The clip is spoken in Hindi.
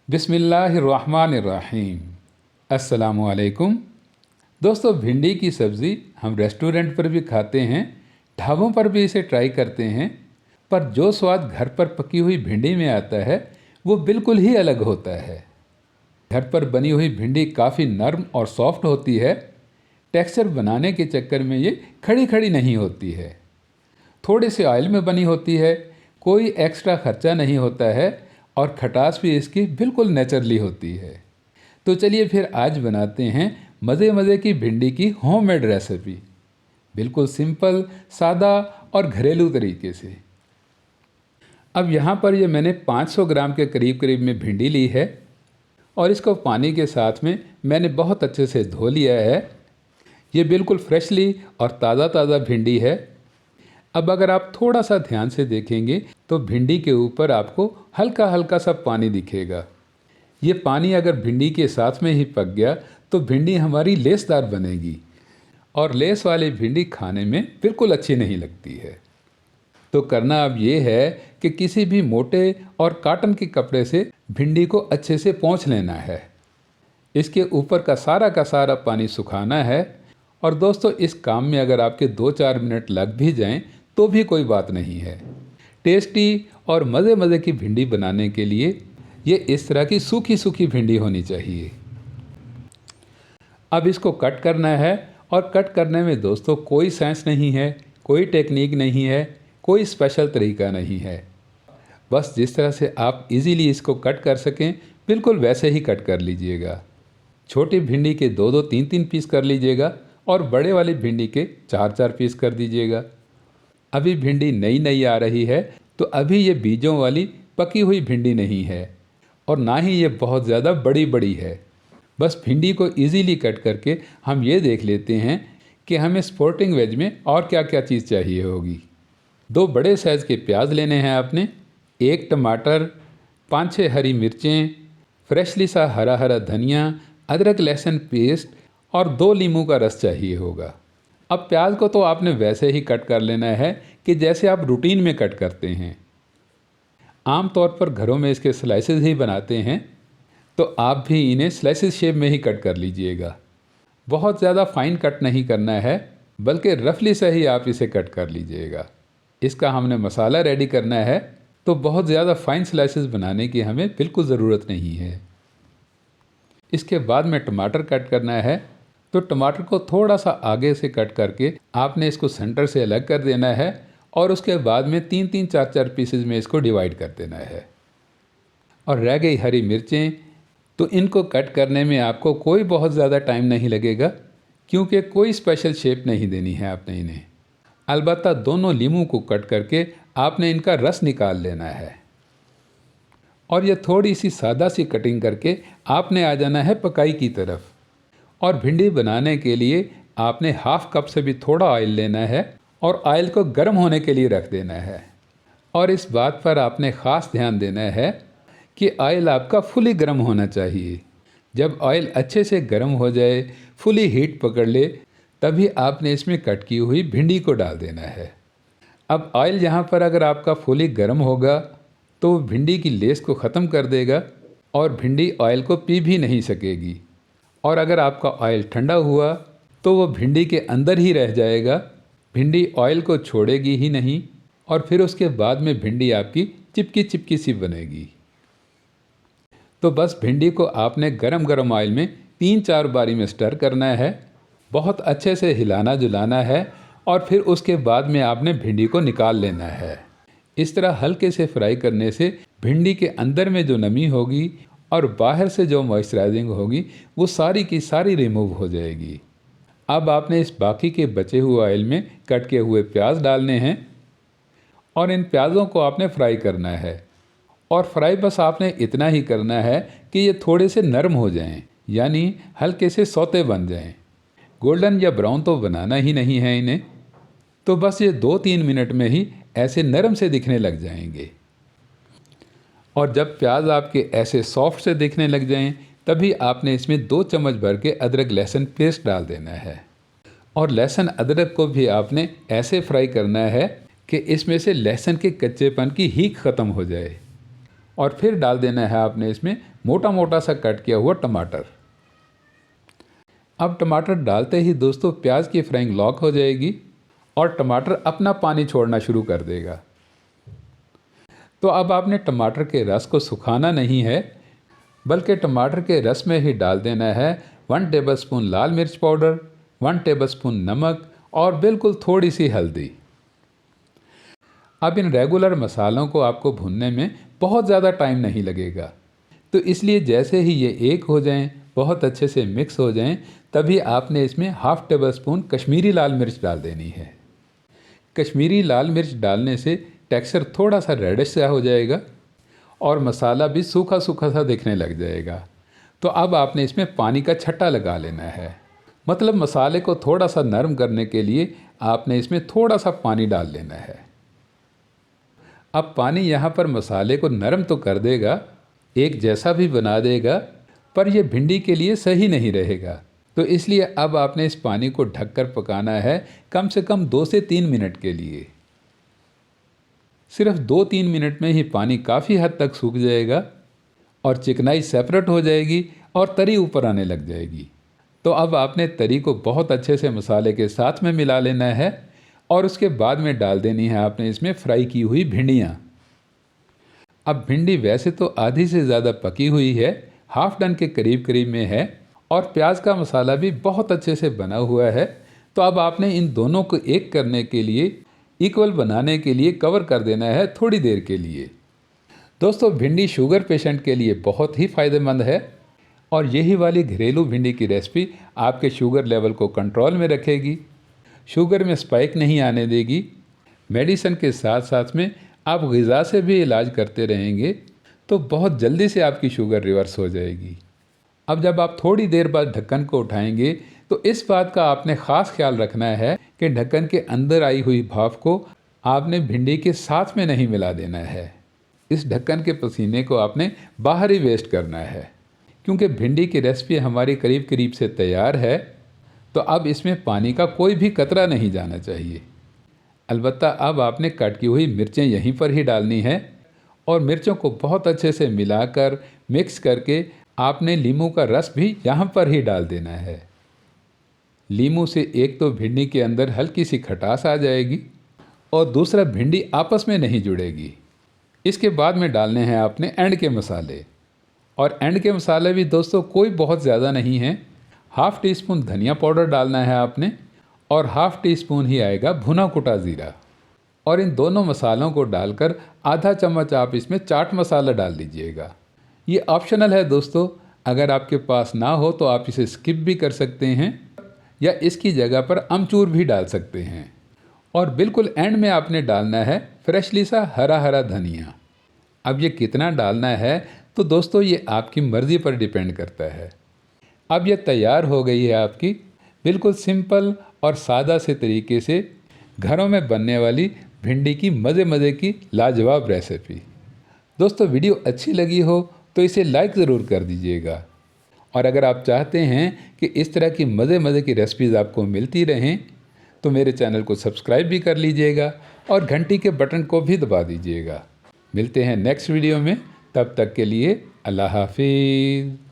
बिस्मिल्लाहिर्रहमानिर्रहीम। अस्सलामुअलैकुम। दोस्तों, भिंडी की सब्ज़ी हम रेस्टोरेंट पर भी खाते हैं, ढाबों पर भी इसे ट्राई करते हैं, पर जो स्वाद घर पर पकी हुई भिंडी में आता है वो बिल्कुल ही अलग होता है। घर पर बनी हुई भिंडी काफ़ी नरम और सॉफ्ट होती है। टेक्सचर बनाने के चक्कर में ये खड़ी खड़ी नहीं होती है, थोड़े से ऑयल में बनी होती है, कोई एक्स्ट्रा खर्चा नहीं होता है और खटास भी इसकी बिल्कुल नेचुरली होती है। तो चलिए फिर आज बनाते हैं मज़े मज़े की भिंडी की होममेड रेसिपी, बिल्कुल सिंपल, सादा और घरेलू तरीके से। अब यहाँ पर ये मैंने 500 ग्राम के करीब करीब में भिंडी ली है और इसको पानी के साथ में मैंने बहुत अच्छे से धो लिया है। ये बिल्कुल फ्रेशली और ताज़ा ताज़ा भिंडी है। अब अगर आप थोड़ा सा ध्यान से देखेंगे तो भिंडी के ऊपर आपको हल्का हल्का सा पानी दिखेगा। ये पानी अगर भिंडी के साथ में ही पक गया तो भिंडी हमारी लेसदार बनेगी और लेस वाली भिंडी खाने में बिल्कुल अच्छी नहीं लगती है। तो करना अब ये है कि किसी भी मोटे और कॉटन के कपड़े से भिंडी को अच्छे से पोंछ लेना है। इसके ऊपर का सारा पानी सुखाना है। और दोस्तों, इस काम में अगर आपके 2-4 मिनट लग भी जाएं तो भी कोई बात नहीं है। टेस्टी और मज़े मज़े की भिंडी बनाने के लिए ये इस तरह की सूखी सूखी भिंडी होनी चाहिए। अब इसको कट करना है और कट करने में दोस्तों कोई साइंस नहीं है, कोई टेक्निक नहीं है, कोई स्पेशल तरीका नहीं है। बस जिस तरह से आप इजीली इसको कट कर सकें बिल्कुल वैसे ही कट कर लीजिएगा। छोटी भिंडी के 2-2, 3-3 पीस कर लीजिएगा और बड़े वाली भिंडी के 4-4 पीस कर दीजिएगा। अभी भिंडी नई नई आ रही है तो अभी ये बीजों वाली पकी हुई भिंडी नहीं है और ना ही ये बहुत ज़्यादा बड़ी बड़ी है। बस भिंडी को इजीली कट करके हम ये देख लेते हैं कि हमें स्पोर्टिंग वेज में और क्या क्या चीज़ चाहिए होगी। 2 बड़े साइज़ के प्याज लेने हैं आपने, 1 टमाटर, 5-6 हरी मिर्चें, फ्रेशली सा हरा हरा धनिया, अदरक लहसुन पेस्ट और 2 नींबू का रस चाहिए होगा। अब प्याज को तो आपने वैसे ही कट कर लेना है कि जैसे आप रूटीन में कट करते हैं। आम तौर पर घरों में इसके स्लाइसेस ही बनाते हैं, तो आप भी इन्हें स्लाइसेस शेप में ही कट कर लीजिएगा। बहुत ज़्यादा फाइन कट नहीं करना है, बल्कि रफली से ही आप इसे कट कर लीजिएगा। इसका हमने मसाला रेडी करना है, तो बहुत ज़्यादा फाइन स्लाइसेस बनाने की हमें बिल्कुल ज़रूरत नहीं है। इसके बाद में टमाटर कट करना है, तो टमाटर को थोड़ा सा आगे से कट करके आपने इसको सेंटर से अलग कर देना है और उसके बाद में 3-3, 4-4 पीसेज में इसको डिवाइड कर देना है। और रह गई हरी मिर्चें, तो इनको कट करने में आपको कोई बहुत ज़्यादा टाइम नहीं लगेगा, क्योंकि कोई स्पेशल शेप नहीं देनी है आपने इन्हें। अलबत्ता दोनों नींबू को कट करके आपने इनका रस निकाल लेना है। और यह थोड़ी सी सादा सी कटिंग करके आपने आ जाना है पकाई की तरफ। और भिंडी बनाने के लिए आपने हाफ कप से भी थोड़ा ऑयल लेना है और ऑयल को गर्म होने के लिए रख देना है। और इस बात पर आपने ख़ास ध्यान देना है कि ऑयल आपका फुली गर्म होना चाहिए। जब ऑयल अच्छे से गर्म हो जाए, फुली हीट पकड़ ले, तभी आपने इसमें कट की हुई भिंडी को डाल देना है। अब ऑयल यहाँ पर अगर आपका फुली गर्म होगा तो भिंडी की लेस को ख़त्म कर देगा और भिंडी ऑयल को पी भी नहीं सकेगी। और अगर आपका ऑयल ठंडा हुआ तो वो भिंडी के अंदर ही रह जाएगा, भिंडी ऑयल को छोड़ेगी ही नहीं और फिर उसके बाद में भिंडी आपकी चिपकी चिपकी सी बनेगी। तो बस भिंडी को आपने गरम गरम ऑयल में 3-4 बारी में स्टर करना है, बहुत अच्छे से हिलाना जुलाना है और फिर उसके बाद में आपने भिंडी को निकाल लेना है। इस तरह हल्के से फ्राई करने से भिंडी के अंदर में जो नमी होगी और बाहर से जो मॉइस्चराइजिंग होगी वो सारी की सारी रिमूव हो जाएगी। अब आपने इस बाकी के बचे हुए ऑयल में कट के हुए प्याज डालने हैं और इन प्याज़ों को आपने फ्राई करना है। और फ्राई बस आपने इतना ही करना है कि ये थोड़े से नरम हो जाएं, यानी हल्के से सौते बन जाएं। गोल्डन या ब्राउन तो बनाना ही नहीं है इन्हें, तो बस ये 2-3 मिनट में ही ऐसे नरम से दिखने लग जाएंगे। और जब प्याज आपके ऐसे सॉफ्ट से दिखने लग जाएं, तभी आपने इसमें 2 चम्मच भर के अदरक लहसुन पेस्ट डाल देना है। और लहसुन अदरक को भी आपने ऐसे फ्राई करना है कि इसमें से लहसुन के कच्चेपन की हीक ख़त्म हो जाए। और फिर डाल देना है आपने इसमें मोटा मोटा सा कट किया हुआ टमाटर। अब टमाटर डालते ही दोस्तों प्याज की फ्राइंग लॉक हो जाएगी और टमाटर अपना पानी छोड़ना शुरू कर देगा। तो अब आपने टमाटर के रस को सुखाना नहीं है, बल्कि टमाटर के रस में ही डाल देना है 1 टेबलस्पून लाल मिर्च पाउडर, 1 टेबलस्पून नमक और बिल्कुल थोड़ी सी हल्दी। अब इन रेगुलर मसालों को आपको भूनने में बहुत ज़्यादा टाइम नहीं लगेगा, तो इसलिए जैसे ही ये एक हो जाएं, बहुत अच्छे से मिक्स हो जाएं, तभी आपने इसमें 1/2 टेबलस्पून कश्मीरी लाल मिर्च डाल देनी है। कश्मीरी लाल मिर्च डालने से टेक्सचर थोड़ा सा रेडिश सा हो जाएगा और मसाला भी सूखा सूखा सा दिखने लग जाएगा। तो अब आपने इसमें पानी का छट्टा लगा लेना है, मतलब मसाले को थोड़ा सा नरम करने के लिए आपने इसमें थोड़ा सा पानी डाल लेना है। अब पानी यहाँ पर मसाले को नरम तो कर देगा, एक जैसा भी बना देगा, पर यह भिंडी के लिए सही नहीं रहेगा। तो इसलिए अब आपने इस पानी को ढककर पकाना है कम से कम 2 से 3 मिनट के लिए। सिर्फ 2-3 मिनट में ही पानी काफ़ी हद तक सूख जाएगा और चिकनाई सेपरेट हो जाएगी और तरी ऊपर आने लग जाएगी। तो अब आपने तरी को बहुत अच्छे से मसाले के साथ में मिला लेना है और उसके बाद में डाल देनी है आपने इसमें फ्राई की हुई भिंडियाँ। अब भिंडी वैसे तो आधी से ज़्यादा पकी हुई है, हाफ डन के करीब करीब में है और प्याज का मसाला भी बहुत अच्छे से बना हुआ है। तो अब आपने इन दोनों को एक करने के लिए, इक्वल बनाने के लिए कवर कर देना है थोड़ी देर के लिए। दोस्तों भिंडी शुगर पेशेंट के लिए बहुत ही फ़ायदेमंद है और यही वाली घरेलू भिंडी की रेसिपी आपके शुगर लेवल को कंट्रोल में रखेगी, शुगर में स्पाइक नहीं आने देगी। मेडिसिन के साथ साथ में आप ग़िज़ा से भी इलाज करते रहेंगे तो बहुत जल्दी से आपकी शुगर रिवर्स हो जाएगी। अब जब आप थोड़ी देर बाद ढक्कन को उठाएंगे तो इस बात का आपने ख़ास ख्याल रखना है कि ढक्कन के अंदर आई हुई भाप को आपने भिंडी के साथ में नहीं मिला देना है। इस ढक्कन के पसीने को आपने बाहर ही वेस्ट करना है, क्योंकि भिंडी की रेसिपी हमारी करीब करीब से तैयार है। तो अब इसमें पानी का कोई भी कतरा नहीं जाना चाहिए। अलबत्ता अब आपने कट की हुई मिर्चें यहीं पर ही डालनी है और मिर्चों को बहुत अच्छे से मिलाकर मिक्स करके आपने नींबू का रस भी यहाँ पर ही डाल देना है। नींबू से एक तो भिंडी के अंदर हल्की सी खटास आ जाएगी और दूसरा भिंडी आपस में नहीं जुड़ेगी। इसके बाद में डालने हैं आपने एंड के मसाले, और एंड के मसाले भी दोस्तों कोई बहुत ज़्यादा नहीं है। 1/2 टीस्पून धनिया पाउडर डालना है आपने और 1/2 टीस्पून ही आएगा भुना कुटा ज़ीरा, और इन दोनों मसालों को डालकर आधा चम्मच आप इसमें चाट मसाला डाल दीजिएगा। ये ऑप्शनल है दोस्तों, अगर आपके पास ना हो तो आप इसे स्किप भी कर सकते हैं या इसकी जगह पर अमचूर भी डाल सकते हैं। और बिल्कुल एंड में आपने डालना है फ्रेशली सा हरा हरा धनिया। अब ये कितना डालना है तो दोस्तों ये आपकी मर्ज़ी पर डिपेंड करता है। अब ये तैयार हो गई है आपकी बिल्कुल सिंपल और सादा से तरीके से घरों में बनने वाली भिंडी की मज़े की लाजवाब रेसिपी। दोस्तों वीडियो अच्छी लगी हो तो इसे लाइक ज़रूर कर दीजिएगा, और अगर आप चाहते हैं कि इस तरह की मज़े की रेसिपीज़ आपको मिलती रहें तो मेरे चैनल को सब्सक्राइब भी कर लीजिएगा और घंटी के बटन को भी दबा दीजिएगा। मिलते हैं नेक्स्ट वीडियो में, तब तक के लिए अल्लाह हाफिज़।